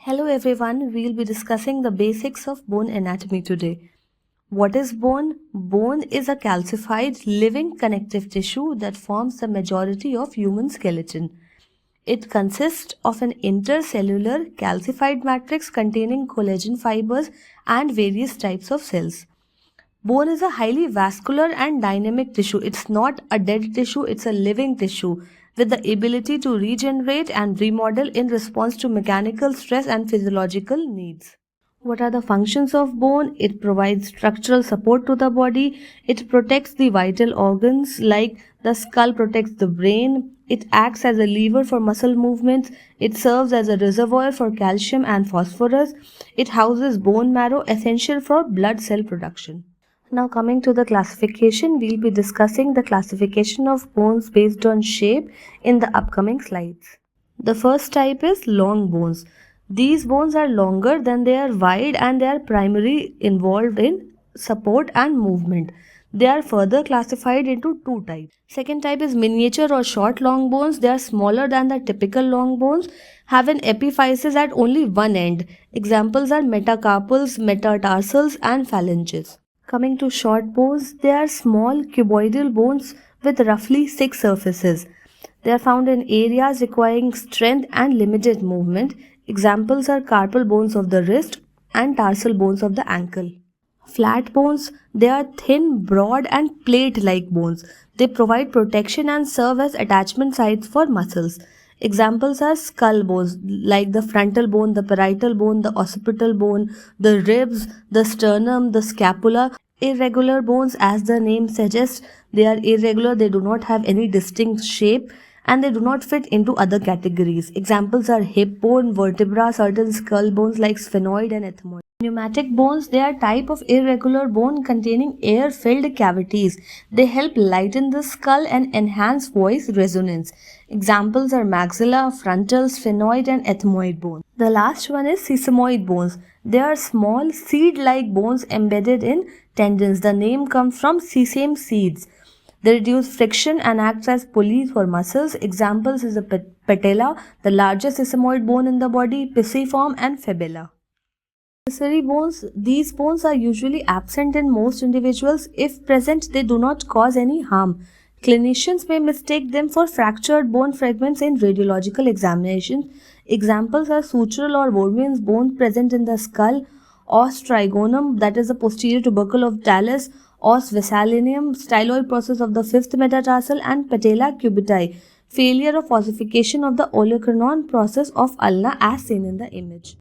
Hello everyone, we'll be discussing the basics of bone anatomy today. What is bone? Bone is a calcified living connective tissue that forms the majority of human skeleton. It consists of an intercellular calcified matrix containing collagen fibers and various types of cells. Bone is a highly vascular and dynamic tissue. It's not a dead tissue, it's a living tissue with the ability to regenerate and remodel in response to mechanical stress and physiological needs. What are the functions of bone? It provides structural support to the body. It protects the vital organs like the skull protects the brain. It acts as a lever for muscle movements. It serves as a reservoir for calcium and phosphorus. It houses bone marrow essential for blood cell production. Now coming to the classification, we'll be discussing the classification of bones based on shape in the upcoming slides. The first type is long bones. These bones are longer than they are wide and they are primarily involved in support and movement. They are further classified into two types. Second type is miniature or short long bones. They are smaller than the typical long bones, have an epiphysis at only one end. Examples are metacarpals, metatarsals and phalanges. Coming to short bones, they are small cuboidal bones with roughly 6 surfaces. They are found in areas requiring strength and limited movement. Examples are carpal bones of the wrist and tarsal bones of the ankle. Flat bones, they are thin, broad and plate-like bones. They provide protection and serve as attachment sites for muscles. Examples are skull bones like the frontal bone, the parietal bone, the occipital bone, the ribs, the sternum, the scapula. Irregular bones, as the name suggests, they are irregular, they do not have any distinct shape and they do not fit into other categories. Examples are hip bone, vertebra, certain skull bones like sphenoid and ethmoid. Pneumatic bones, they are type of irregular bone containing air-filled cavities. They help lighten the skull and enhance voice resonance. Examples are maxilla, frontal, sphenoid and ethmoid bones. The last one is sesamoid bones. They are small seed-like bones embedded in tendons. The name comes from sesame seeds. They reduce friction and act as pulleys for muscles. Examples is the patella, the largest sesamoid bone in the body, pisiform and fibula. Accessory bones, these bones are usually absent in most individuals. If present, they do not cause any harm. Clinicians may mistake them for fractured bone fragments in radiological examinations. Examples are sutural or Vormian's bone present in the skull, os trigonum, that is the posterior tubercle of talus, os vesalineum, styloid process of the fifth metatarsal, and patella cubitai, failure of ossification of the olecranon process of ulna as seen in the image.